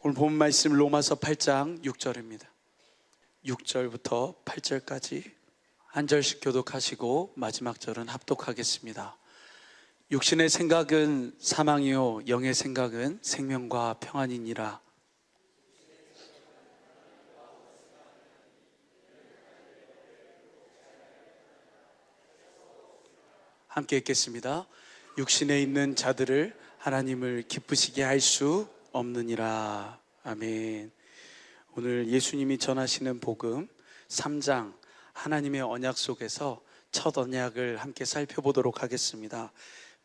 오늘 본 말씀 로마서 8장 6절입니다. 6절부터 8절까지 한 절씩 교독하시고 마지막 절은 합독하겠습니다. 육신의 생각은 사망이요 영의 생각은 생명과 평안이니라. 함께 읽겠습니다. 육신에 있는 자들을 하나님을 기쁘시게 할 수 없느니라. 아멘. 오늘 예수님이 전하시는 복음 3장 하나님의 언약 속에서 첫 언약을 함께 살펴보도록 하겠습니다.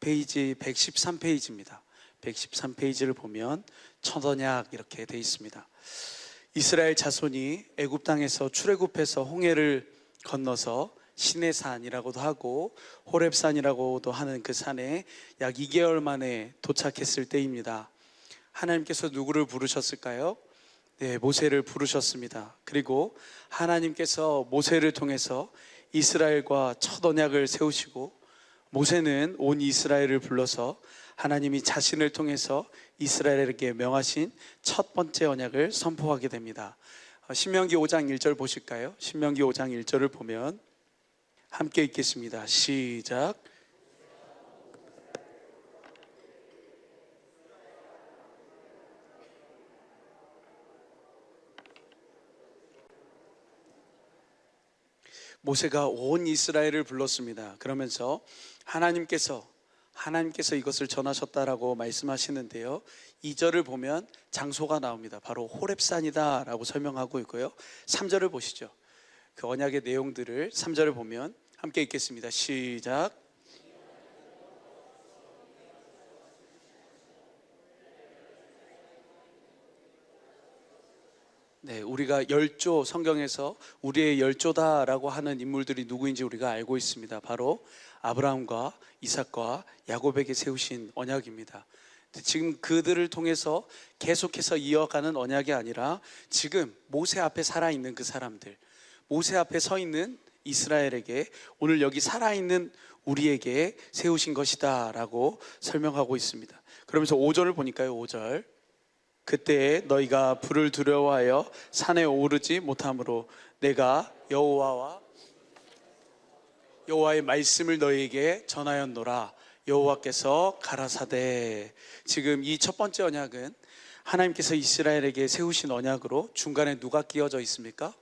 페이지 113페이지입니다. 113페이지를 보면 첫 언약 이렇게 되어 있습니다. 이스라엘 자손이 애굽 땅에서 출애굽해서 홍해를 건너서 시내산이라고도 하고 호렙산이라고도 하는 그 산에 약 2개월 만에 도착했을 때입니다. 하나님께서 누구를 부르셨을까요? 네, 모세를 부르셨습니다. 그리고 하나님께서 모세를 통해서 이스라엘과 첫 언약을 세우시고, 모세는 온 이스라엘을 불러서 하나님이 자신을 통해서 이스라엘에게 명하신 첫 번째 언약을 선포하게 됩니다. 신명기 5장 1절 보실까요? 신명기 5장 1절을 보면 함께 읽겠습니다. 시작. 모세가 온 이스라엘을 불렀습니다. 그러면서 하나님께서 이것을 전하셨다라고 말씀하시는데요, 2절을 보면 장소가 나옵니다. 바로 호렙산이다 라고 설명하고 있고요. 3절을 보시죠. 그 언약의 내용들을 3절을 보면 함께 읽겠습니다. 시작. 네, 우리가 열조, 성경에서 우리의 열조다라고 하는 인물들이 누구인지 우리가 알고 있습니다. 바로 아브라함과 이삭과 야곱에게 세우신 언약입니다. 지금 그들을 통해서 계속해서 이어가는 언약이 아니라 지금 모세 앞에 살아있는 그 사람들, 모세 앞에 서 있는 이스라엘에게 오늘 여기 살아있는 우리에게 세우신 것이다 라고 설명하고 있습니다. 그러면서 5절을 보니까요, 5절. 그때 너희가 불을 두려워하여 산에 오르지 못하므로 내가 여호와의 말씀을 너희에게 전하였노라. 여호와께서 가라사대. 지금 이 첫 번째 언약은 하나님께서 이스라엘에게 세우신 언약으로 중간에 누가 끼어져 있습니까?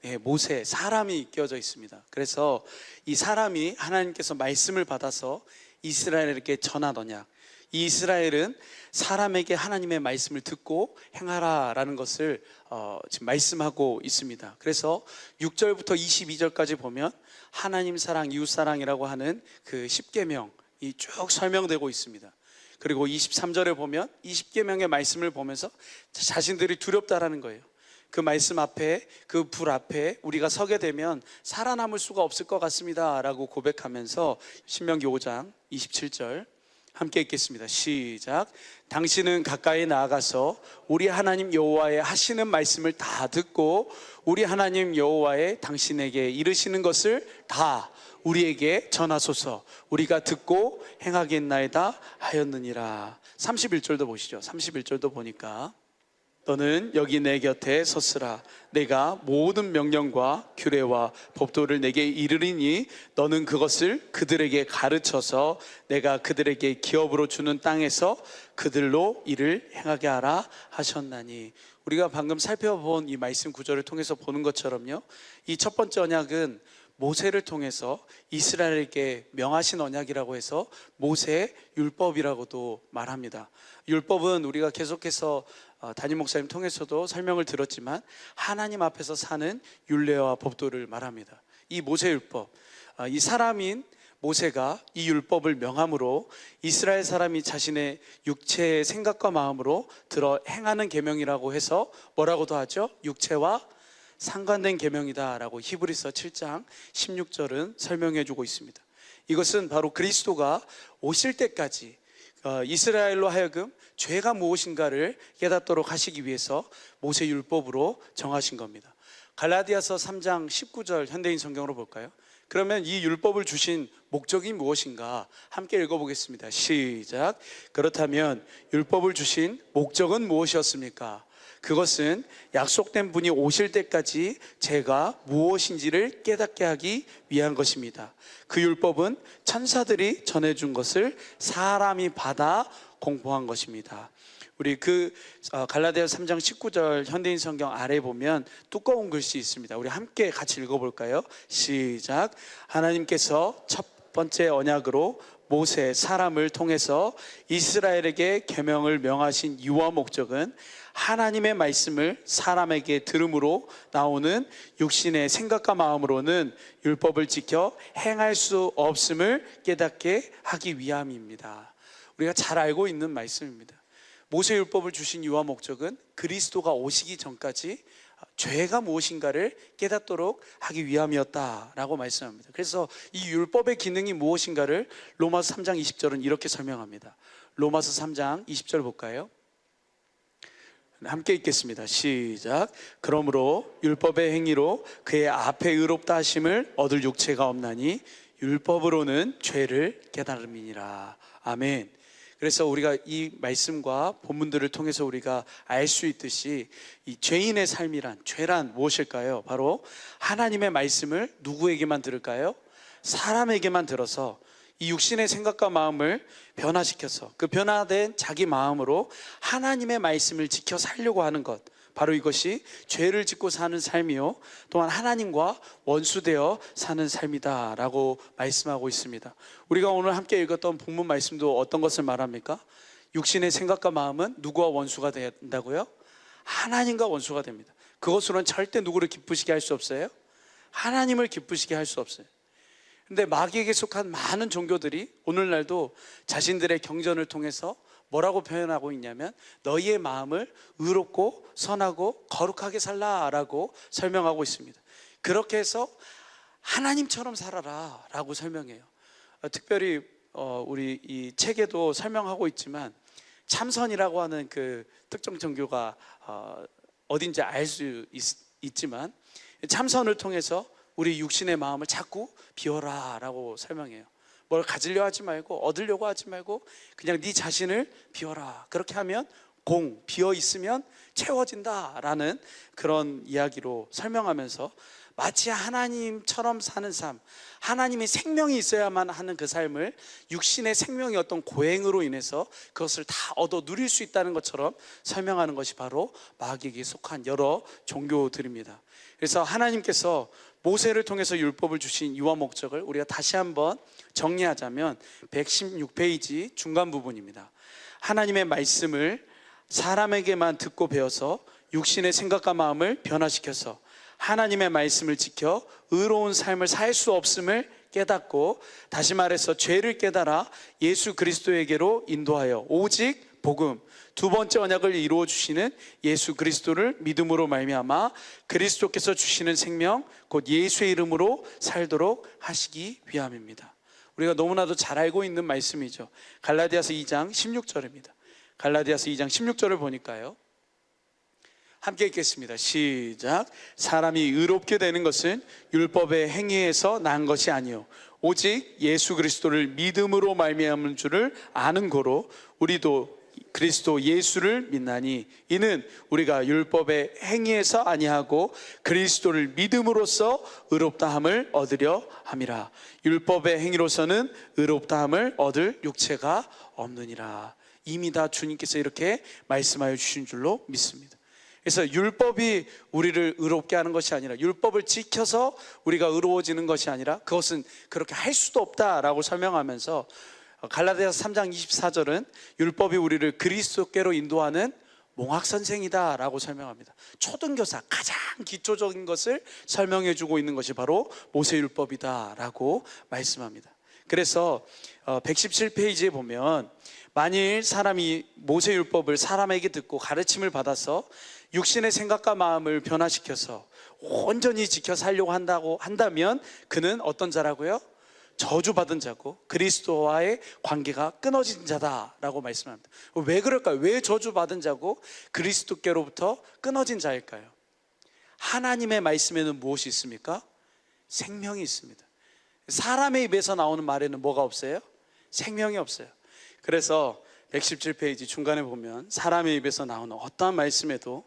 네, 모세, 사람이 끼어져 있습니다. 그래서 이 사람이 하나님께서 말씀을 받아서 이스라엘에게 전한 언약, 이 이스라엘은 사람에게 하나님의 말씀을 듣고 행하라라는 것을 지금 말씀하고 있습니다. 그래서 6절부터 22절까지 보면 하나님 사랑, 이웃 사랑이라고 하는 그 10계명이 쭉 설명되고 있습니다. 그리고 23절에 보면 20계명의 말씀을 보면서 자신들이 두렵다라는 거예요. 그 말씀 앞에, 그 불 앞에 우리가 서게 되면 살아남을 수가 없을 것 같습니다 라고 고백하면서 신명기 5장 27절 함께 읽겠습니다. 시작. 당신은 가까이 나아가서 우리 하나님 여호와의 하시는 말씀을 다 듣고 우리 하나님 여호와의 당신에게 이르시는 것을 다 우리에게 전하소서. 우리가 듣고 행하겠나이다 하였느니라. 31절도 보시죠. 31절도 보니까 너는 여기 내 곁에 섰으라. 내가 모든 명령과 규례와 법도를 내게 이르리니 너는 그것을 그들에게 가르쳐서 내가 그들에게 기업으로 주는 땅에서 그들로 이를 행하게 하라 하셨나니. 우리가 방금 살펴본 이 말씀 구절을 통해서 보는 것처럼요, 이 첫 번째 언약은 모세를 통해서 이스라엘에게 명하신 언약이라고 해서 모세 율법이라고도 말합니다. 율법은 우리가 계속해서 담임 목사님 통해서도 설명을 들었지만 하나님 앞에서 사는 율례와 법도를 말합니다. 이 모세 율법, 이 사람인 모세가 이 율법을 명함으로 이스라엘 사람이 자신의 육체의 생각과 마음으로 들어 행하는 계명이라고 해서 뭐라고도 하죠? 육체와 상관된 계명이다 라고 히브리서 7장 16절은 설명해 주고 있습니다. 이것은 바로 그리스도가 오실 때까지 이스라엘로 하여금 죄가 무엇인가를 깨닫도록 하시기 위해서 모세 율법으로 정하신 겁니다. 갈라디아서 3장 19절 현대인 성경으로 볼까요? 그러면 이 율법을 주신 목적이 무엇인가 함께 읽어보겠습니다. 시작. 그렇다면 율법을 주신 목적은 무엇이었습니까? 그것은 약속된 분이 오실 때까지 제가 무엇인지를 깨닫게 하기 위한 것입니다. 그 율법은 천사들이 전해준 것을 사람이 받아 공포한 것입니다. 우리 갈라디아서 3장 19절 현대인 성경 아래 보면 두꺼운 글씨 있습니다. 우리 함께 같이 읽어볼까요? 시작. 하나님께서 첫 번째 언약으로 모세 사람을 통해서 이스라엘에게 계명을 명하신 이유와 목적은 하나님의 말씀을 사람에게 들음으로 나오는 육신의 생각과 마음으로는 율법을 지켜 행할 수 없음을 깨닫게 하기 위함입니다. 우리가 잘 알고 있는 말씀입니다. 모세 율법을 주신 이유와 목적은 그리스도가 오시기 전까지 죄가 무엇인가를 깨닫도록 하기 위함이었다라고 말씀합니다. 그래서 이 율법의 기능이 무엇인가를 로마서 3장 20절은 이렇게 설명합니다. 로마서 3장 20절 볼까요? 함께 읽겠습니다. 시작. 그러므로 율법의 행위로 그의 앞에 의롭다 하심을 얻을 육체가 없나니 율법으로는 죄를 깨달음이니라. 아멘. 그래서 우리가 이 말씀과 본문들을 통해서 우리가 알 수 있듯이 이 죄인의 삶이란, 죄란 무엇일까요? 바로 하나님의 말씀을 누구에게만 들을까요? 사람에게만 들어서 이 육신의 생각과 마음을 변화시켜서 그 변화된 자기 마음으로 하나님의 말씀을 지켜 살려고 하는 것, 바로 이것이 죄를 짓고 사는 삶이요 또한 하나님과 원수되어 사는 삶이다 라고 말씀하고 있습니다. 우리가 오늘 함께 읽었던 본문 말씀도 어떤 것을 말합니까? 육신의 생각과 마음은 누구와 원수가 된다고요? 하나님과 원수가 됩니다. 그것으로는 절대 누구를 기쁘시게 할 수 없어요. 하나님을 기쁘시게 할 수 없어요. 근데 마귀에게 속한 많은 종교들이 오늘날도 자신들의 경전을 통해서 뭐라고 표현하고 있냐면 너희의 마음을 의롭고 선하고 거룩하게 살라라고 설명하고 있습니다. 그렇게 해서 하나님처럼 살아라 라고 설명해요. 특별히 우리 이 책에도 설명하고 있지만 참선이라고 하는 그 특정 종교가 어딘지 알 수 있지만 참선을 통해서 우리 육신의 마음을 자꾸 비워라 라고 설명해요. 뭘 가지려 하지 말고 얻으려고 하지 말고 그냥 네 자신을 비워라. 그렇게 하면 비어 있으면 채워진다라는 그런 이야기로 설명하면서 마치 하나님처럼 사는 삶, 하나님의 생명이 있어야만 하는 그 삶을 육신의 생명의 어떤 고행으로 인해서 그것을 다 얻어 누릴 수 있다는 것처럼 설명하는 것이 바로 마귀에게 속한 여러 종교들입니다. 그래서 하나님께서 모세를 통해서 율법을 주신 이유와 목적을 우리가 다시 한번 정리하자면 116페이지 중간 부분입니다. 하나님의 말씀을 사람에게만 듣고 배워서 육신의 생각과 마음을 변화시켜서 하나님의 말씀을 지켜 의로운 삶을 살 수 없음을 깨닫고, 다시 말해서 죄를 깨달아 예수 그리스도에게로 인도하여 오직 복음, 두 번째 언약을 이루어 주시는 예수 그리스도를 믿음으로 말미암아 그리스도께서 주시는 생명 곧 예수의 이름으로 살도록 하시기 위함입니다. 우리가 너무나도 잘 알고 있는 말씀이죠. 갈라디아서 2장 16절입니다. 갈라디아서 2장 16절을 보니까요, 함께 읽겠습니다. 시작. 사람이 의롭게 되는 것은 율법의 행위에서 난 것이 아니요 오직 예수 그리스도를 믿음으로 말미암은 줄을 아는 고로 우리도 그리스도 예수를 믿나니 이는 우리가 율법의 행위에서 아니하고 그리스도를 믿음으로써 의롭다함을 얻으려 함이라. 율법의 행위로서는 의롭다함을 얻을 육체가 없느니라. 이미 다 주님께서 이렇게 말씀하여 주신 줄로 믿습니다. 그래서 율법이 우리를 의롭게 하는 것이 아니라, 율법을 지켜서 우리가 의로워지는 것이 아니라 그것은 그렇게 할 수도 없다라고 설명하면서 갈라디아서 3장 24절은 율법이 우리를 그리스도께로 인도하는 몽학선생이다 라고 설명합니다. 초등교사, 가장 기초적인 것을 설명해 주고 있는 것이 바로 모세율법이다 라고 말씀합니다. 그래서 117페이지에 보면 만일 사람이 모세율법을 사람에게 듣고 가르침을 받아서 육신의 생각과 마음을 변화시켜서 온전히 지켜 살려고 한다면 그는 어떤 자라고요? 저주받은 자고 그리스도와의 관계가 끊어진 자다라고 말씀합니다. 왜 그럴까요? 왜 저주받은 자고 그리스도께로부터 끊어진 자일까요? 하나님의 말씀에는 무엇이 있습니까? 생명이 있습니다. 사람의 입에서 나오는 말에는 뭐가 없어요? 생명이 없어요. 그래서 117페이지 중간에 보면 사람의 입에서 나오는 어떠한 말씀에도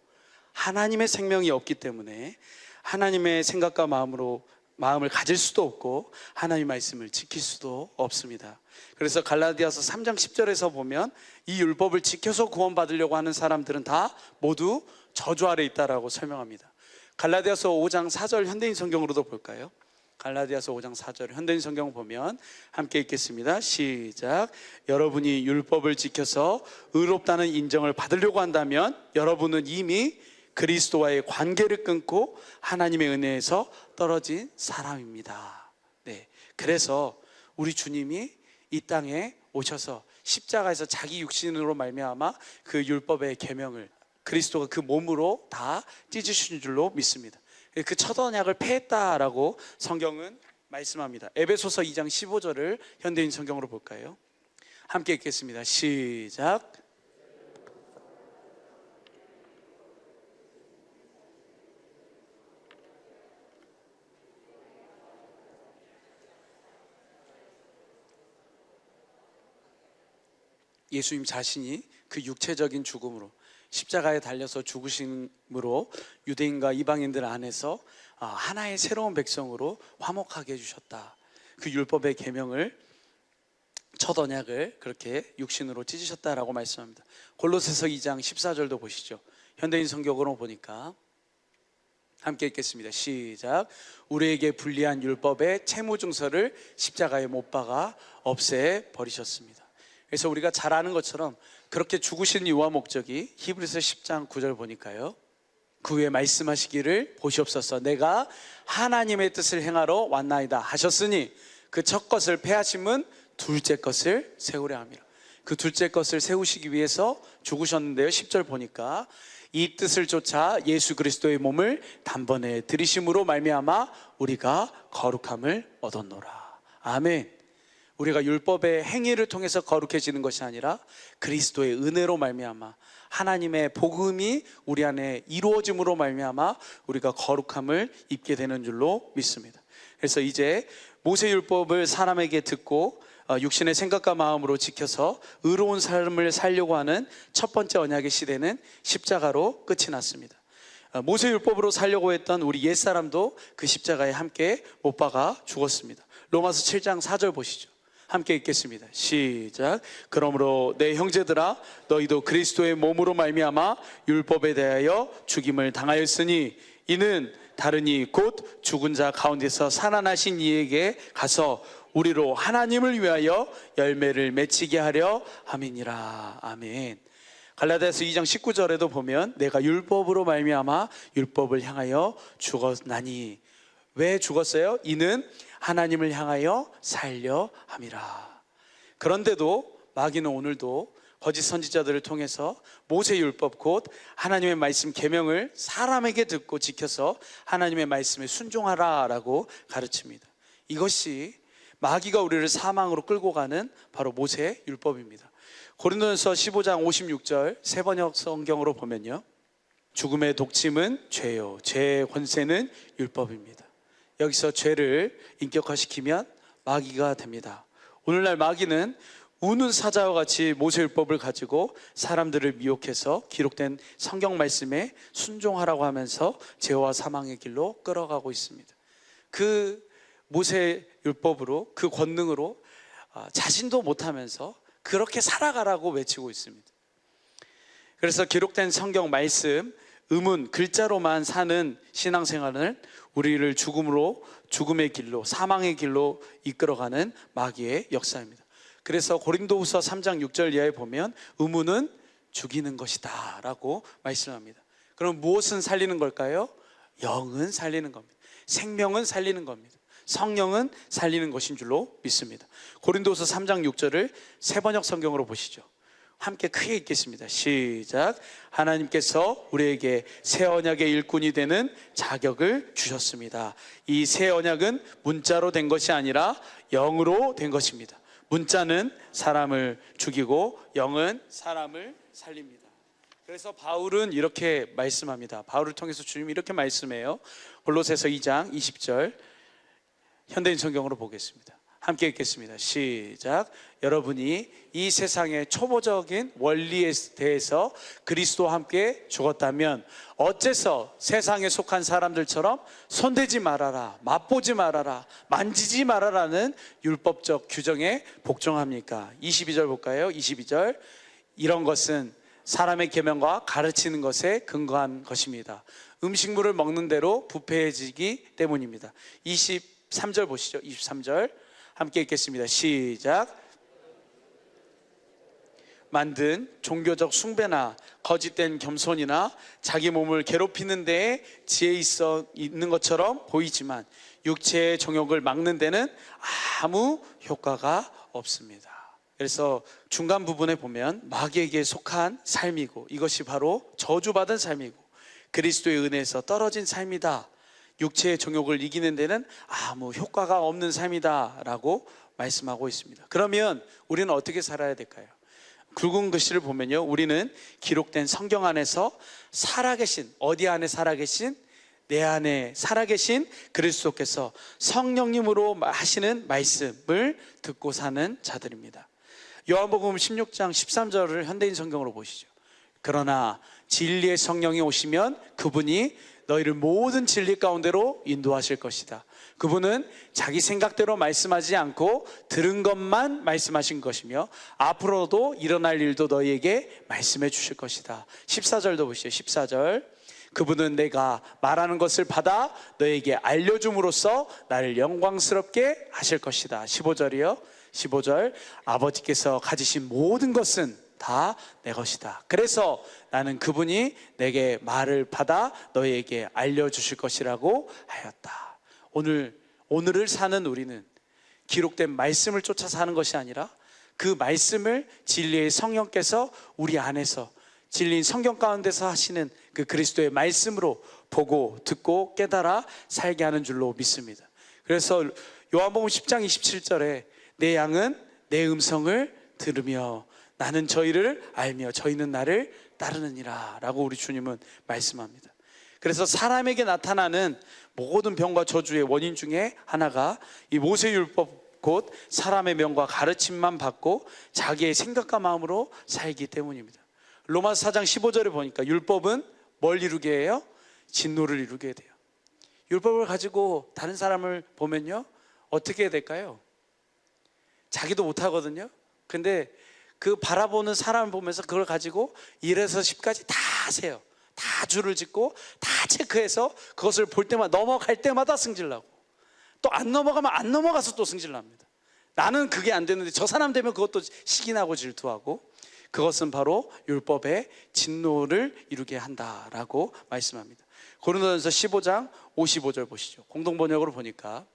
하나님의 생명이 없기 때문에 하나님의 생각과 마음을 가질 수도 없고 하나님의 말씀을 지킬 수도 없습니다. 그래서 갈라디아서 3장 10절에서 보면 이 율법을 지켜서 구원받으려고 하는 사람들은 다 모두 저주 아래 있다라고 설명합니다. 갈라디아서 5장 4절 현대인 성경으로도 볼까요? 갈라디아서 5장 4절 현대인 성경 보면 함께 읽겠습니다. 시작. 여러분이 율법을 지켜서 의롭다는 인정을 받으려고 한다면 여러분은 이미 그리스도와의 관계를 끊고 하나님의 은혜에서 떨어진 사람입니다. 네, 그래서 우리 주님이 이 땅에 오셔서 십자가에서 자기 육신으로 말미암아 그 율법의 계명을 그리스도가 그 몸으로 다 찢으신 줄로 믿습니다. 그 첫 언약을 폐했다라고 성경은 말씀합니다. 에베소서 2장 15절을 현대인 성경으로 볼까요? 함께 읽겠습니다. 시작. 예수님 자신이 그 육체적인 죽음으로 십자가에 달려서 죽으심으로 유대인과 이방인들 안에서 하나의 새로운 백성으로 화목하게 해주셨다. 그 율법의 계명을 첫 언약을 그렇게 육신으로 찢으셨다라고 말씀합니다. 골로새서 2장 14절도 보시죠. 현대인 성경으로 보니까 함께 읽겠습니다. 시작. 우리에게 불리한 율법의 채무증서를 십자가에 못 박아 없애버리셨습니다. 그래서 우리가 잘 아는 것처럼 그렇게 죽으신 이유와 목적이 히브리서 10장 9절 보니까요, 그 후에 말씀하시기를 보시옵소서 내가 하나님의 뜻을 행하러 왔나이다 하셨으니 그 첫 것을 폐하심은 둘째 것을 세우려 함이라. 그 둘째 것을 세우시기 위해서 죽으셨는데요, 10절 보니까 이 뜻을 쫓아 예수 그리스도의 몸을 단번에 들이심으로 말미암아 우리가 거룩함을 얻었노라. 아멘. 우리가 율법의 행위를 통해서 거룩해지는 것이 아니라 그리스도의 은혜로 말미암아 하나님의 복음이 우리 안에 이루어짐으로 말미암아 우리가 거룩함을 입게 되는 줄로 믿습니다. 그래서 이제 모세율법을 사람에게 듣고 육신의 생각과 마음으로 지켜서 의로운 삶을 살려고 하는 첫 번째 언약의 시대는 십자가로 끝이 났습니다. 모세율법으로 살려고 했던 우리 옛사람도 그 십자가에 함께 못 박아 죽었습니다. 로마서 7장 4절 보시죠. 함께 읽겠습니다. 시작. 그러므로 내 형제들아 너희도 그리스도의 몸으로 말미암아 율법에 대하여 죽임을 당하였으니 이는 다른 이 곧 죽은 자 가운데서 살아나신 이에게 가서 우리로 하나님을 위하여 열매를 맺히게 하려 함이니라. 아멘. 갈라디아서 2장 19절에도 보면 내가 율법으로 말미암아 율법을 향하여 죽었나니 왜 죽었어요? 이는 하나님을 향하여 살려 함이라. 그런데도 마귀는 오늘도 거짓 선지자들을 통해서 모세율법 곧 하나님의 말씀 계명을 사람에게 듣고 지켜서 하나님의 말씀에 순종하라라고 가르칩니다. 이것이 마귀가 우리를 사망으로 끌고 가는 바로 모세율법입니다. 고린도전서 15장 56절 세번역 성경으로 보면요, 죽음의 독침은 죄요 죄의 권세는 율법입니다. 여기서 죄를 인격화시키면 마귀가 됩니다. 오늘날 마귀는 우는 사자와 같이 모세율법을 가지고 사람들을 미혹해서 기록된 성경 말씀에 순종하라고 하면서 죄와 사망의 길로 끌어가고 있습니다. 그 모세율법으로 그 권능으로 자신도 못하면서 그렇게 살아가라고 외치고 있습니다. 그래서 기록된 성경 말씀 음은 글자로만 사는 신앙생활을 우리를 죽음의 길로 사망의 길로 이끌어가는 마귀의 역사입니다. 그래서 고린도후서 3장 6절 이하에 보면 의무는 죽이는 것이다 라고 말씀합니다. 그럼 무엇은 살리는 걸까요? 영은 살리는 겁니다. 생명은 살리는 겁니다. 성령은 살리는 것인 줄로 믿습니다. 고린도후서 3장 6절을 세번역 성경으로 보시죠. 함께 크게 읽겠습니다. 시작. 하나님께서 우리에게 새 언약의 일꾼이 되는 자격을 주셨습니다. 이 새 언약은 문자로 된 것이 아니라 영으로 된 것입니다. 문자는 사람을 죽이고 영은 사람을 살립니다. 그래서 바울은 이렇게 말씀합니다. 바울을 통해서 주님이 이렇게 말씀해요. 골로새서 2장 20절 현대인 성경으로 보겠습니다. 함께 읽겠습니다. 시작. 여러분이 이 세상의 초보적인 원리에 대해서 그리스도와 함께 죽었다면 어째서 세상에 속한 사람들처럼 손대지 말아라, 맛보지 말아라, 만지지 말아라는 율법적 규정에 복종합니까? 22절 볼까요? 22절, 이런 것은 사람의 계명과 가르치는 것에 근거한 것입니다. 음식물을 먹는 대로 부패해지기 때문입니다. 23절 보시죠. 23절 함께 읽겠습니다. 시작. 만든 종교적 숭배나 거짓된 겸손이나 자기 몸을 괴롭히는 데에 지혜 있는 것처럼 보이지만 육체의 정욕을 막는 데는 아무 효과가 없습니다. 그래서 중간 부분에 보면 마귀에게 속한 삶이고 이것이 바로 저주받은 삶이고 그리스도의 은혜에서 떨어진 삶이다, 육체의 정욕을 이기는 데는 아무 효과가 없는 삶이다 라고 말씀하고 있습니다. 그러면 우리는 어떻게 살아야 될까요? 굵은 글씨를 보면요, 우리는 기록된 성경 안에서 살아계신, 어디 안에 살아계신? 내 안에 살아계신 그리스도께서 성령님으로 하시는 말씀을 듣고 사는 자들입니다. 요한복음 16장 13절을 현대인 성경으로 보시죠. 그러나 진리의 성령이 오시면 그분이 너희를 모든 진리 가운데로 인도하실 것이다. 그분은 자기 생각대로 말씀하지 않고 들은 것만 말씀하신 것이며 앞으로도 일어날 일도 너희에게 말씀해 주실 것이다. 14절도 보시죠. 14절, 그분은 내가 말하는 것을 받아 너희에게 알려줌으로써 나를 영광스럽게 하실 것이다. 15절이요. 15절, 아버지께서 가지신 모든 것은 다 내 것이다. 그래서 나는 그분이 내게 말을 받아 너희에게 알려주실 것이라고 하였다. 오늘을 사는 우리는 기록된 말씀을 쫓아 사는 것이 아니라 그 말씀을 진리의 성령께서 우리 안에서 진리인 성경 가운데서 하시는 그 그리스도의 말씀으로 보고 듣고 깨달아 살게 하는 줄로 믿습니다. 그래서 요한복음 10장 27절에 내 양은 내 음성을 들으며 나는 저희를 알며 저희는 나를 따르느니라 라고 우리 주님은 말씀합니다. 그래서 사람에게 나타나는 모든 병과 저주의 원인 중에 하나가 이 모세율법 곧 사람의 명과 가르침만 받고 자기의 생각과 마음으로 살기 때문입니다. 로마서 4장 15절에 보니까 율법은 뭘 이루게 해요? 진노를 이루게 돼요. 율법을 가지고 다른 사람을 보면요, 어떻게 해야 될까요? 자기도 못하거든요. 근데 그 바라보는 사람을 보면서 그걸 가지고 1에서 10까지 다 세요. 다 줄을 짓고 다 체크해서 그것을 볼 때마다, 넘어갈 때마다 승질나고 또 안 넘어가면 안 넘어가서 또 승질납니다. 나는 그게 안 되는데 저 사람 되면 그것도 시기나고 질투하고, 그것은 바로 율법의 진노를 이루게 한다라고 말씀합니다. 고린도전서 15장 55절 보시죠. 공동번역으로 보니까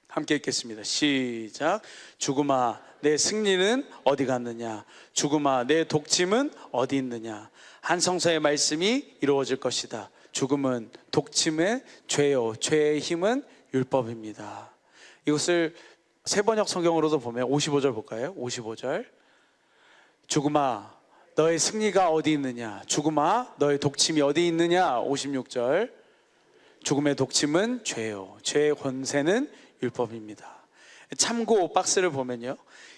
함께 읽겠습니다. 시작. 죽음아 내 승리는 어디 갔느냐, 죽음아 내 독침은 어디 있느냐. 한 성서의 말씀이 이루어질 것이다. 죽음은 독침의 죄요, 죄의 힘은 율법입니다. 이것을 세번역 성경으로도 보면 55절 볼까요? 55절. 죽음아 너의 승리가 어디 있느냐, 죽음아 너의 독침이 어디 있느냐. 56절. 죽음의 독침은 죄요, 죄의 권세는 율법입니다. 참고 박스를 보면요,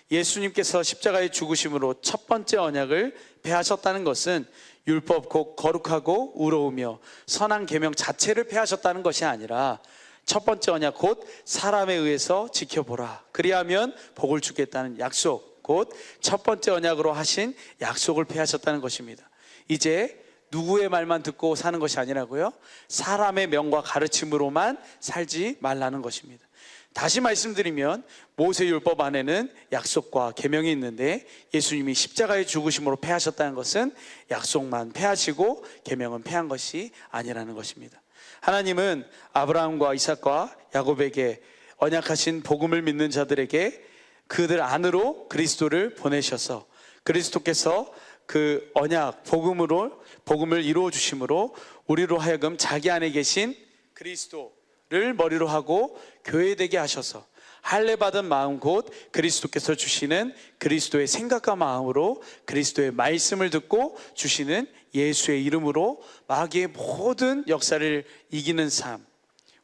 예수님께서 십자가의 죽으심으로 첫 번째 언약을 폐하셨다는 것은 율법 곧 거룩하고 의로우며 선한 계명 자체를 폐하셨다는 것이 아니라 첫 번째 언약 곧 사람에 의해서 지켜보라 그리하면 복을 주겠다는 약속, 곧 첫 번째 언약으로 하신 약속을 폐하셨다는 것입니다. 이제 누구의 말만 듣고 사는 것이 아니라고요, 사람의 명과 가르침으로만 살지 말라는 것입니다. 다시 말씀드리면 모세율법 안에는 약속과 계명이 있는데 예수님이 십자가의 죽으심으로 폐하셨다는 것은 약속만 폐하시고 계명은 폐한 것이 아니라는 것입니다. 하나님은 아브라함과 이삭과 야곱에게 언약하신 복음을 믿는 자들에게 그들 안으로 그리스도를 보내셔서 그리스도께서 그 언약 복음을 이루어 주심으로 우리로 하여금 자기 안에 계신 그리스도를 머리로 하고 교회되게 하셔서 할례 받은 마음 곧 그리스도께서 주시는 그리스도의 생각과 마음으로 그리스도의 말씀을 듣고 주시는 예수의 이름으로 마귀의 모든 역사를 이기는 삶,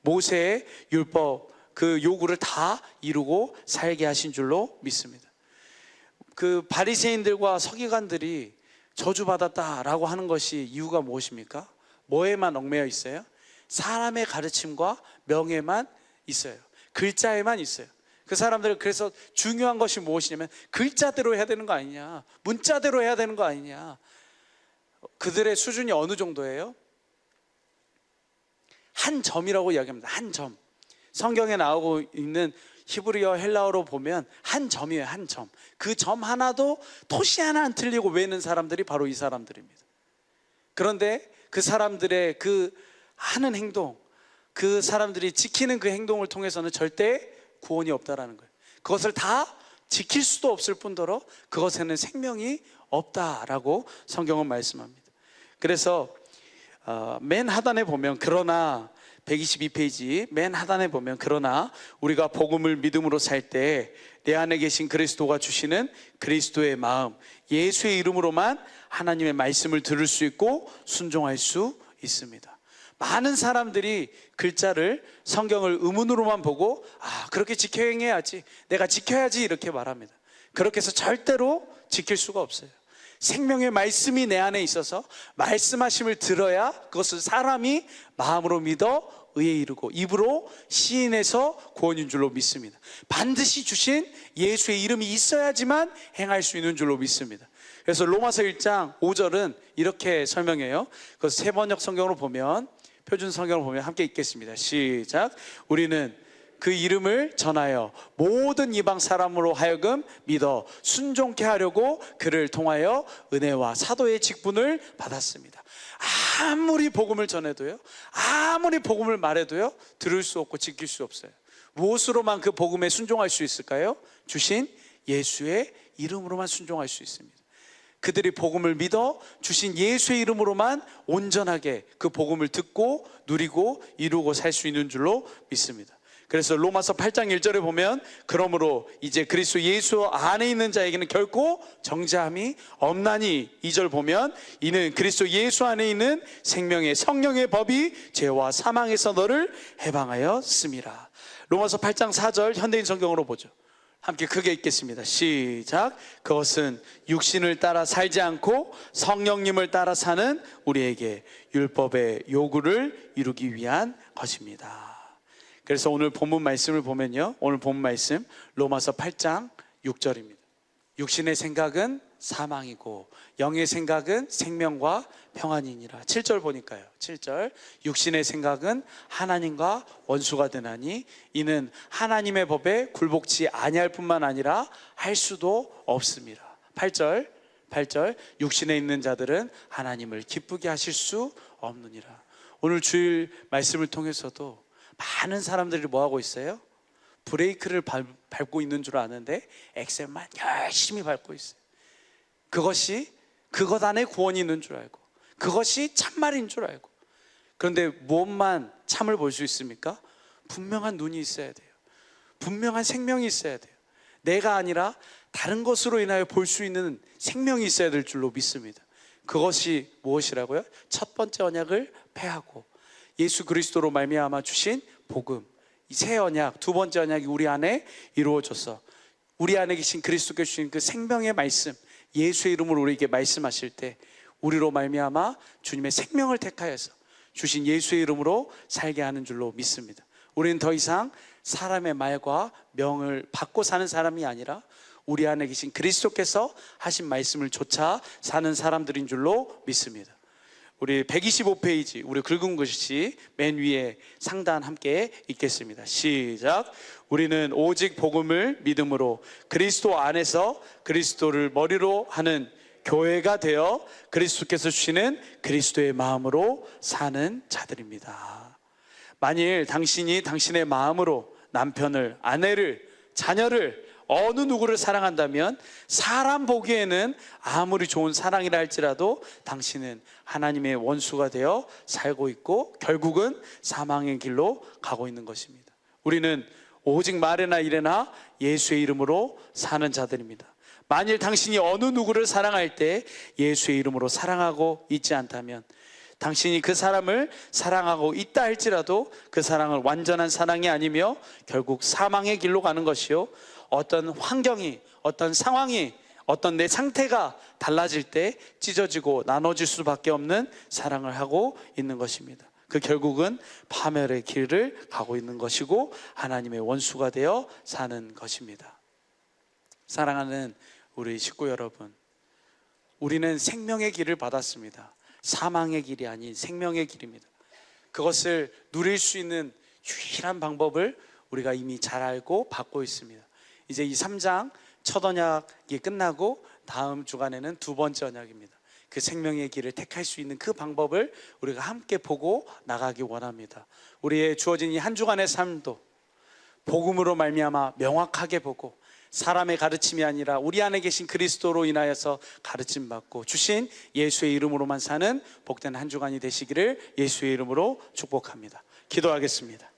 모세의 율법 그 요구를 다 이루고 살게 하신 줄로 믿습니다. 그 바리새인들과 서기관들이 저주받았다라고 하는 것이 이유가 무엇입니까? 뭐에만 얽매여 있어요? 사람의 가르침과 명예만 있어요. 글자에만 있어요. 그 사람들은 그래서 중요한 것이 무엇이냐면 글자대로 해야 되는 거 아니냐, 문자대로 해야 되는 거 아니냐. 그들의 수준이 어느 정도예요? 한 점이라고 이야기합니다. 한 점. 성경에 나오고 있는 히브리어 헬라어로 보면 한 점이에요. 한 점. 그 점 하나도 토시 하나 안 틀리고 외는 사람들이 바로 이 사람들입니다. 그런데 그 사람들의 그 하는 행동, 그 사람들이 지키는 그 행동을 통해서는 절대 구원이 없다라는 거예요. 그것을 다 지킬 수도 없을 뿐더러 그것에는 생명이 없다라고 성경은 말씀합니다. 그래서 맨 하단에 보면, 그러나 122페이지 맨 하단에 보면, 그러나 우리가 복음을 믿음으로 살 때 내 안에 계신 그리스도가 주시는 그리스도의 마음, 예수의 이름으로만 하나님의 말씀을 들을 수 있고 순종할 수 있습니다. 많은 사람들이 글자를, 성경을 의문으로만 보고 그렇게 지켜 행해야지, 내가 지켜야지 이렇게 말합니다. 그렇게 해서 절대로 지킬 수가 없어요. 생명의 말씀이 내 안에 있어서 말씀하심을 들어야 그것을 사람이 마음으로 믿어 의에 이르고 입으로 시인해서 구원인 줄로 믿습니다. 반드시 주신 예수의 이름이 있어야지만 행할 수 있는 줄로 믿습니다. 그래서 로마서 1장 5절은 이렇게 설명해요. 그 세 번역 성경으로 보면, 표준 성경을 보면 함께 읽겠습니다. 시작. 우리는 그 이름을 전하여 모든 이방 사람으로 하여금 믿어 순종케 하려고 그를 통하여 은혜와 사도의 직분을 받았습니다. 아무리 복음을 전해도요, 아무리 복음을 말해도요, 들을 수 없고 지킬 수 없어요. 무엇으로만 그 복음에 순종할 수 있을까요? 주신 예수의 이름으로만 순종할 수 있습니다. 그들이 복음을 믿어 주신 예수의 이름으로만 온전하게 그 복음을 듣고 누리고 이루고 살 수 있는 줄로 믿습니다. 그래서 로마서 8장 1절에 보면, 그러므로 이제 그리스도 예수 안에 있는 자에게는 결코 정죄함이 없나니, 2절 보면, 이는 그리스도 예수 안에 있는 생명의 성령의 법이 죄와 사망에서 너를 해방하였음이라. 로마서 8장 4절 현대인 성경으로 보죠. 함께 크게 읽겠습니다. 시작. 그것은 육신을 따라 살지 않고 성령님을 따라 사는 우리에게 율법의 요구를 이루기 위한 것입니다. 그래서 오늘 본문 말씀을 보면요, 오늘 본문 말씀 로마서 8장 6절입니다. 육신의 생각은 사망이고 영의 생각은 생명과 평안이니라. 7절 보니까요, 7절. 육신의 생각은 하나님과 원수가 되나니 이는 하나님의 법에 굴복치 아니할 뿐만 아니라 할 수도 없습니다. 8절. 육신에 있는 자들은 하나님을 기쁘게 하실 수 없느니라. 오늘 주일 말씀을 통해서도 많은 사람들이 뭐하고 있어요? 브레이크를 밟고 있는 줄 아는데 엑셀만 열심히 밟고 있어요. 그것 안에 구원이 있는 줄 알고, 그것이 참말인 줄 알고. 그런데 무엇만 참을 볼 수 있습니까? 분명한 눈이 있어야 돼요. 분명한 생명이 있어야 돼요. 내가 아니라 다른 것으로 인하여 볼 수 있는 생명이 있어야 될 줄로 믿습니다. 그것이 무엇이라고요? 첫 번째 언약을 폐하고 예수 그리스도로 말미암아 주신 복음, 이 새 언약, 두 번째 언약이 우리 안에 이루어져서 우리 안에 계신 그리스도께 주신 그 생명의 말씀, 예수의 이름으로 우리에게 말씀하실 때 우리로 말미암아 주님의 생명을 택하여서 주신 예수의 이름으로 살게 하는 줄로 믿습니다. 우리는 더 이상 사람의 말과 명을 받고 사는 사람이 아니라 우리 안에 계신 그리스도께서 하신 말씀을 좇아 사는 사람들인 줄로 믿습니다. 우리 125페이지, 우리 긁은 글씨 맨 위에 상단 함께 읽겠습니다. 시작. 우리는 오직 복음을 믿음으로 그리스도 안에서 그리스도를 머리로 하는 교회가 되어 그리스도께서 주시는 그리스도의 마음으로 사는 자들입니다. 만일 당신이 당신의 마음으로 남편을, 아내를, 자녀를, 어느 누구를 사랑한다면 사람 보기에는 아무리 좋은 사랑이라 할지라도 당신은 하나님의 원수가 되어 살고 있고 결국은 사망의 길로 가고 있는 것입니다. 우리는 오직 말에나 이래나 예수의 이름으로 사는 자들입니다. 만일 당신이 어느 누구를 사랑할 때 예수의 이름으로 사랑하고 있지 않다면, 당신이 그 사람을 사랑하고 있다 할지라도 그 사랑은 완전한 사랑이 아니며 결국 사망의 길로 가는 것이요, 어떤 환경이, 어떤 상황이, 어떤 내 상태가 달라질 때 찢어지고 나눠질 수밖에 없는 사랑을 하고 있는 것입니다. 그 결국은 파멸의 길을 가고 있는 것이고 하나님의 원수가 되어 사는 것입니다. 사랑하는 우리 식구 여러분, 우리는 생명의 길을 받았습니다. 사망의 길이 아닌 생명의 길입니다. 그것을 누릴 수 있는 유일한 방법을 우리가 이미 잘 알고 받고 있습니다. 이제 이 3장 첫 언약이 끝나고 다음 주간에는 두 번째 언약입니다. 그 생명의 길을 택할 수 있는 그 방법을 우리가 함께 보고 나가기 원합니다. 우리의 주어진 이 한 주간의 삶도 복음으로 말미암아 명확하게 보고 사람의 가르침이 아니라 우리 안에 계신 그리스도로 인하여서 가르침 받고 주신 예수의 이름으로만 사는 복된 한 주간이 되시기를 예수의 이름으로 축복합니다. 기도하겠습니다.